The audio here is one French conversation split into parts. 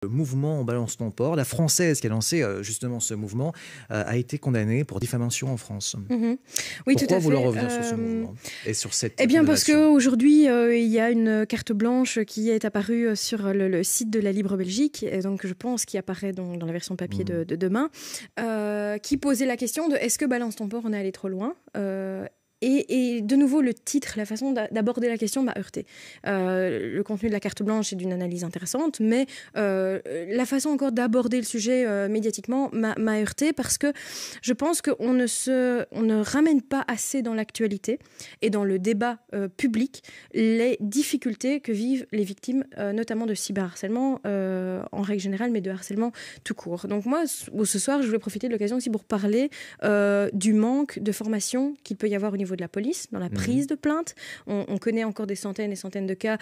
Le mouvement On balance ton porc, la française qui a lancé justement ce mouvement, a été condamnée pour diffamation en France. Oui, Pourquoi tout à fait. vouloir revenir sur ce mouvement et sur cette Eh bien, parce condamnation? qu'aujourd'hui, il y a une carte blanche qui est apparue sur le site de la Libre Belgique, et donc je pense qui apparaît dans la version papier de demain, qui posait la question de est-ce que Balance ton porc, on est allé trop loin et de nouveau, le titre, la façon d'aborder la question m'a heurté. Le contenu de la carte blanche est d'une analyse intéressante, mais la façon encore d'aborder le sujet médiatiquement m'a heurté parce que je pense qu'on ne ramène pas assez dans l'actualité et dans le débat public les difficultés que vivent les victimes, notamment de cyberharcèlement en règle générale, mais de harcèlement tout court. Donc moi, ce soir, je voulais profiter de l'occasion aussi pour parler du manque de formation qu'il peut y avoir au niveau de la police, dans la prise de plainte. On connaît encore des centaines et centaines de cas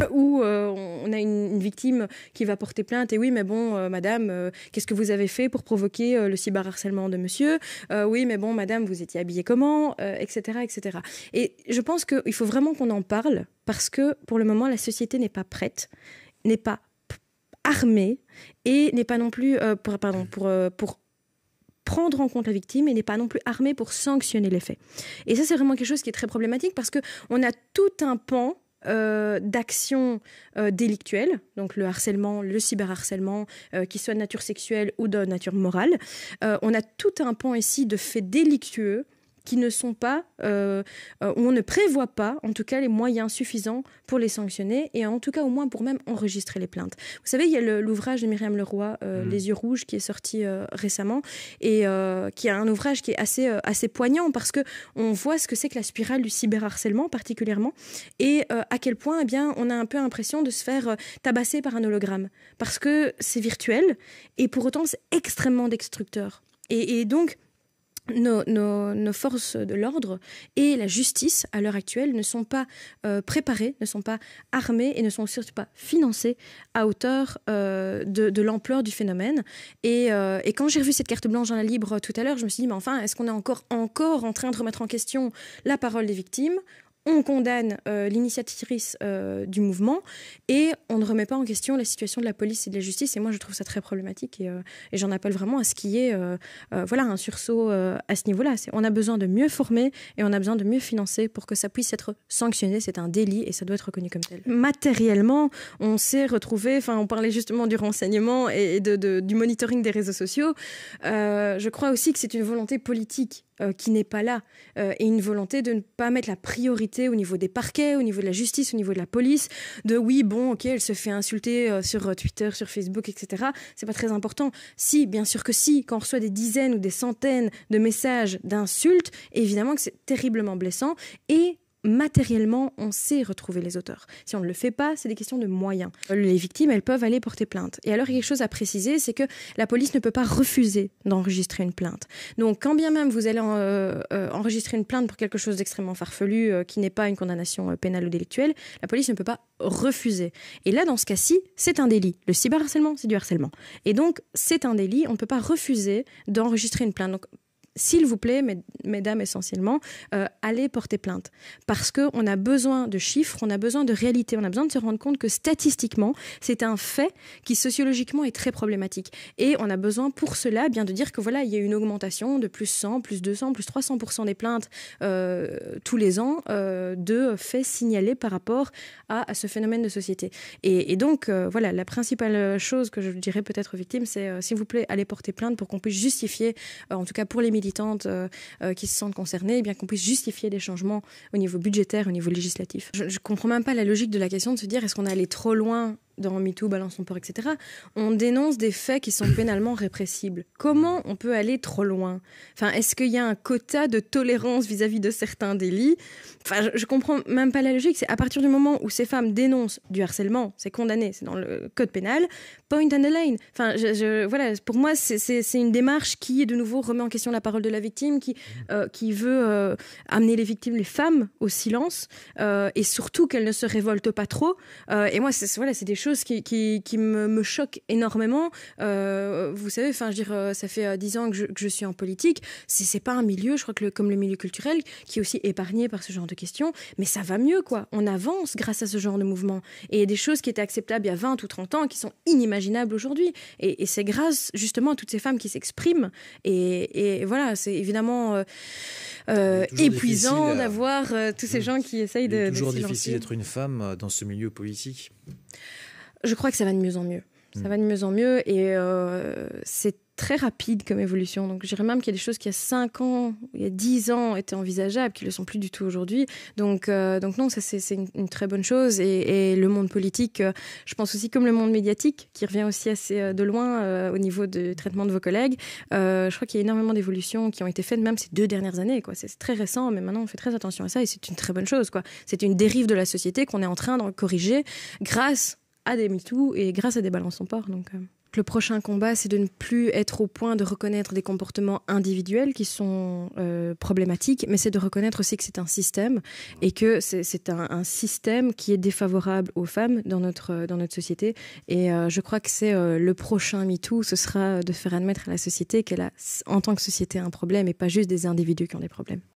où on a une victime qui va porter plainte et oui, mais bon, madame, qu'est-ce que vous avez fait pour provoquer le cyberharcèlement de monsieur? Oui, mais bon, madame, vous étiez habillée comment? Etc., etc. Et je pense qu'il faut vraiment qu'on en parle parce que pour le moment, la société n'est pas prête, n'est pas armée et n'est pas non plus pour prendre en compte la victime et n'est pas non plus armée pour sanctionner les faits. Et ça, c'est vraiment quelque chose qui est très problématique parce qu'on a tout un pan d'actions délictuelles, donc le harcèlement, le cyberharcèlement, qui soit de nature sexuelle ou de nature morale. On a tout un pan ici de faits délictueux qui ne sont pas, où on ne prévoit pas, en tout cas, les moyens suffisants pour les sanctionner et en tout cas, au moins, pour même enregistrer les plaintes. Vous savez, il y a l'ouvrage de Myriam Leroy, Les yeux rouges, qui est sorti récemment et qui est un ouvrage qui est assez poignant parce qu'on voit ce que c'est que la spirale du cyberharcèlement, particulièrement, et à quel point, eh bien, on a un peu l'impression de se faire tabasser par un hologramme parce que c'est virtuel et pour autant, c'est extrêmement destructeur. Et donc, nos forces de l'ordre et la justice, à l'heure actuelle, ne sont pas préparées, ne sont pas armées et ne sont surtout pas financées à hauteur de l'ampleur du phénomène. Et quand j'ai revu cette carte blanche dans la Libre tout à l'heure, je me suis dit, mais enfin, est-ce qu'on est encore en train de remettre en question la parole des victimes ? On condamne l'initiatrice du mouvement et on ne remet pas en question la situation de la police et de la justice. Et moi, je trouve ça très problématique et j'en appelle vraiment à ce qu'il y ait un sursaut à ce niveau-là. On a besoin de mieux former et on a besoin de mieux financer pour que ça puisse être sanctionné. C'est un délit et ça doit être reconnu comme tel. Matériellement, on s'est retrouvé, on parlait justement du renseignement et du monitoring des réseaux sociaux. Je crois aussi que c'est une volonté politique qui n'est pas là, et une volonté de ne pas mettre la priorité au niveau des parquets, au niveau de la justice, au niveau de la police, de oui, bon, ok, elle se fait insulter sur Twitter, sur Facebook, etc. C'est pas très important. Si, bien sûr que si, quand on reçoit des dizaines ou des centaines de messages d'insultes, évidemment que c'est terriblement blessant et matériellement, on sait retrouver les auteurs. Si on ne le fait pas, c'est des questions de moyens. Les victimes, elles peuvent aller porter plainte. Et alors, il y a quelque chose à préciser, c'est que la police ne peut pas refuser d'enregistrer une plainte. Donc, quand bien même vous allez enregistrer une plainte pour quelque chose d'extrêmement farfelu, qui n'est pas une condamnation pénale ou délictuelle, la police ne peut pas refuser. Et là, dans ce cas-ci, c'est un délit. Le cyberharcèlement, c'est du harcèlement. Et donc, c'est un délit, on ne peut pas refuser d'enregistrer une plainte. Donc, s'il vous plaît, mesdames essentiellement, allez porter plainte. Parce qu'on a besoin de chiffres, on a besoin de réalité, on a besoin de se rendre compte que statistiquement, c'est un fait qui sociologiquement est très problématique. Et on a besoin pour cela bien de dire que voilà, il y a une augmentation de plus 100, plus 200, plus 300% des plaintes tous les ans de faits signalés par rapport à ce phénomène de société. Et donc, voilà, la principale chose que je dirais peut-être aux victimes, c'est s'il vous plaît, allez porter plainte pour qu'on puisse justifier, en tout cas pour les militantes qui se sentent concernées, eh bien qu'on puisse justifier des changements au niveau budgétaire, au niveau législatif. Je ne comprends même pas la logique de la question de se dire est-ce qu'on est allé trop loin dans MeToo, Balance ton porc, etc. On dénonce des faits qui sont pénalement répressibles. Comment on peut aller trop loin ? Est-ce qu'il y a un quota de tolérance vis-à-vis de certains délits ? Je comprends même pas la logique. C'est à partir du moment où ces femmes dénoncent du harcèlement, c'est condamné, c'est dans le code pénal, point and the line. Voilà, pour moi, c'est une démarche qui, de nouveau, remet en question la parole de la victime, qui veut amener les victimes, les femmes, au silence, et surtout qu'elles ne se révoltent pas trop. Et moi, c'est des choses chose qui me choque énormément. Vous savez, enfin, je veux dire, ça fait 10 ans que je suis en politique. C'est pas un milieu, je crois que comme le milieu culturel, qui est aussi épargné par ce genre de questions, mais ça va mieux, quoi. On avance grâce à ce genre de mouvement. Et il y a des choses qui étaient acceptables il y a 20 ou 30 ans qui sont inimaginables aujourd'hui. Et c'est grâce, justement, à toutes ces femmes qui s'expriment. Et voilà, c'est évidemment épuisant d'avoir tous ces gens qui essayent de silencier. C'est toujours difficile d'être une femme dans ce milieu politique. Je crois que ça va de mieux en mieux. Ça va de mieux en mieux et c'est très rapide comme évolution. Donc, je dirais même qu'il y a des choses qui, il y a 5 ans, il y a 10 ans, étaient envisageables, qui ne le sont plus du tout aujourd'hui. Donc non, ça, c'est une très bonne chose. Et le monde politique, je pense aussi comme le monde médiatique, qui revient aussi assez de loin au niveau du traitement de vos collègues. Je crois qu'il y a énormément d'évolutions qui ont été faites même ces 2 dernières années, quoi. C'est très récent, mais maintenant, on fait très attention à ça et c'est une très bonne chose, quoi. C'est une dérive de la société qu'on est en train de corriger grâce à des MeToo et grâce à des balances son port. Donc, le prochain combat, c'est de ne plus être au point de reconnaître des comportements individuels qui sont problématiques, mais c'est de reconnaître aussi que c'est un système et que c'est un système qui est défavorable aux femmes dans notre société. Et je crois que c'est le prochain MeToo, ce sera de faire admettre à la société qu'elle a, en tant que société, un problème et pas juste des individus qui ont des problèmes.